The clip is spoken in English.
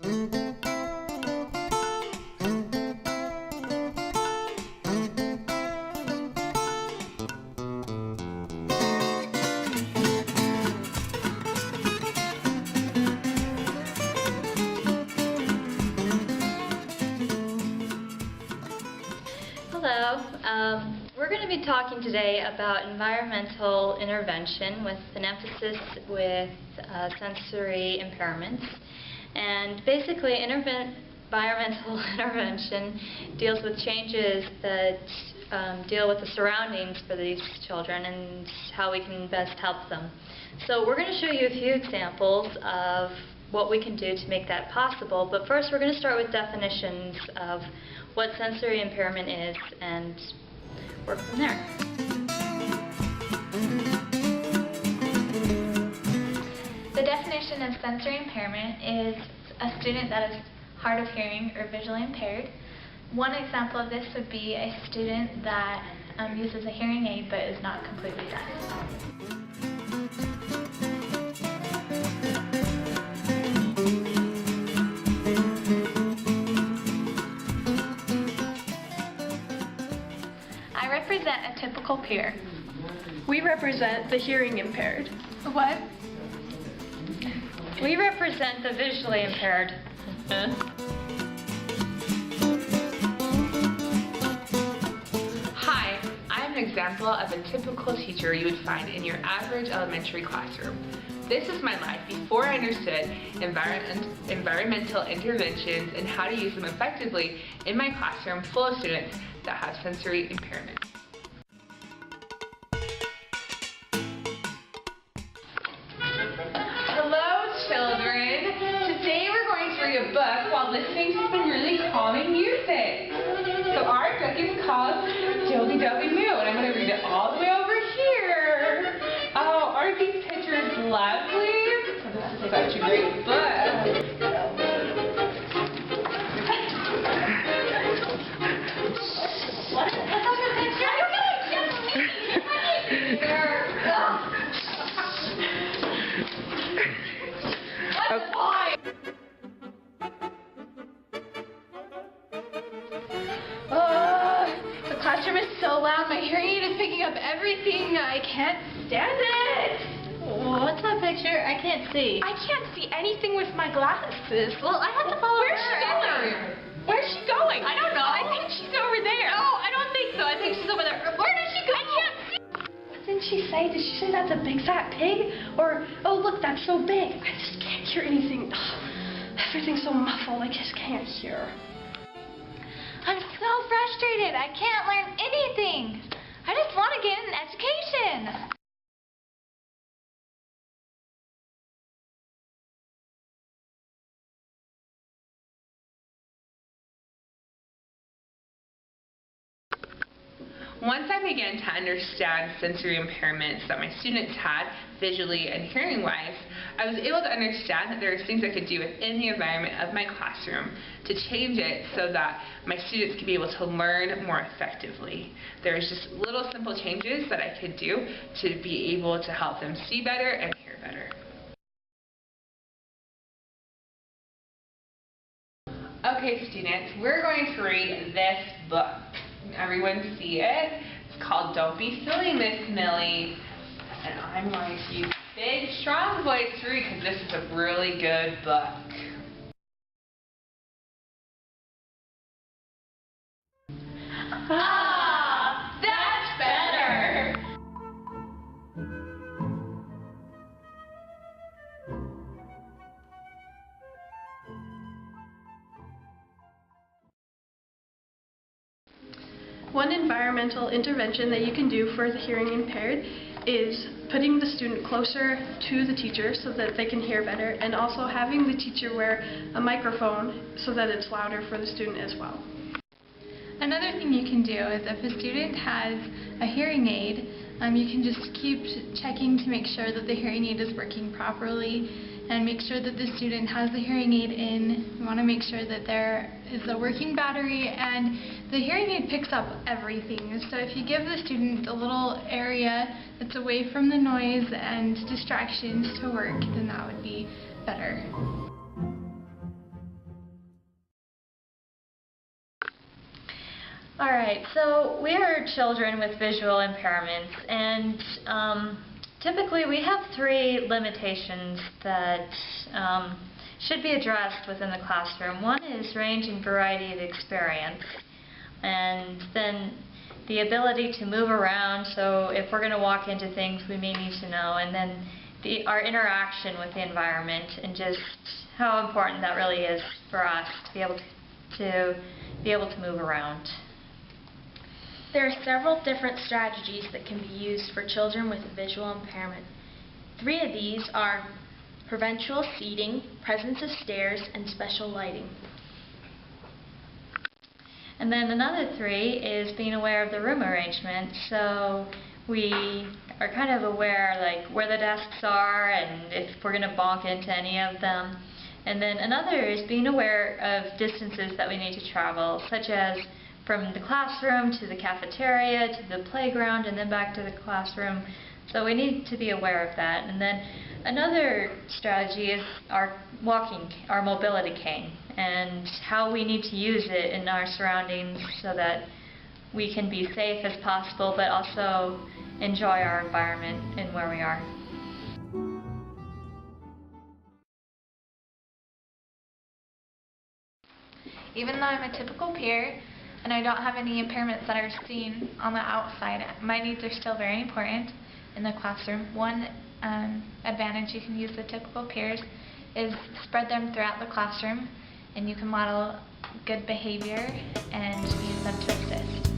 Hello. We're going to be talking today about environmental intervention with an emphasis with sensory impairments. And basically, environmental intervention deals with changes that deal with the surroundings for these children and how we can best help them. So we're going to show you a few examples of what we can do to make that possible, but first we're going to start with definitions of what sensory impairment is and work from there. The definition of sensory impairment is a student that is hard of hearing or visually impaired. One example of this would be a student that uses a hearing aid but is not completely deaf. I represent a typical peer. We represent the hearing impaired. What? We represent the visually impaired. Hi, I'm an example of a typical teacher you would find in your average elementary classroom. This is my life before I understood environmental interventions and how to use them effectively in my classroom full of students that have sensory impairment. Hello, children. Today we're going to read a book while listening to some really calming music. So our book is called Doby Doby Moo, and I'm going to read it all the way over here. Oh, aren't these pictures lovely? This is such a great book. The classroom is so loud. My hearing aid is picking up everything. I can't stand it. What's that picture? I can't see. I can't see anything with my glasses. Well, I have to follow her. Where's she going? Where's she going? I don't know. I think she's over there. No, I don't think so. I think she's over there. Where did she go? I can't see. What did she say? Did she say that's a big fat pig? Or, oh look, that's so big. I just can't hear anything. Everything's so muffled, I just can't hear. I'm so frustrated. I can't learn anything. I just want to get an education. Once I began to understand sensory impairments that my students had, visually and hearing-wise, I was able to understand that there are things I could do within the environment of my classroom to change it so that my students could be able to learn more effectively. There's just little simple changes that I could do to be able to help them see better and hear better. Okay, students, we're going to read this book. Everyone see it? It's called Don't Be Silly, Miss Millie. And I'm going to use big, strong voice to read because this is a really good book. Ah, that's better! One environmental intervention that you can do for the hearing impaired is putting the student closer to the teacher so that they can hear better, and also having the teacher wear a microphone so that it's louder for the student as well. Another thing you can do is if a student has a hearing aid, you can just keep checking to make sure that the hearing aid is working properly and make sure that the student has the hearing aid in. You want to make sure that there is a working battery and the hearing aid picks up everything. So if you give the student a little area that's away from the noise and distractions to work, then that would be better. All right, so we are children with visual impairments, and typically we have 3 limitations that should be addressed within the classroom. One is range and variety of experience, and then the ability to move around, so if we're going to walk into things we may need to know, and then our interaction with the environment and just how important that really is for us to be able to move around. There are several different strategies that can be used for children with visual impairment. 3 of these are provincial seating, presence of stairs, and special lighting. And then another 3 is being aware of the room arrangement, so we are kind of aware like where the desks are and if we're going to bonk into any of them. And then another is being aware of distances that we need to travel, such as from the classroom to the cafeteria to the playground and then back to the classroom. So we need to be aware of that. And then another strategy is our mobility cane and how we need to use it in our surroundings so that we can be safe as possible but also enjoy our environment and where we are. Even though I'm a typical peer and I don't have any impairments that are seen on the outside, my needs are still very important in the classroom. One advantage you can use the typical peers is spread them throughout the classroom, and you can model good behavior and use them to assist.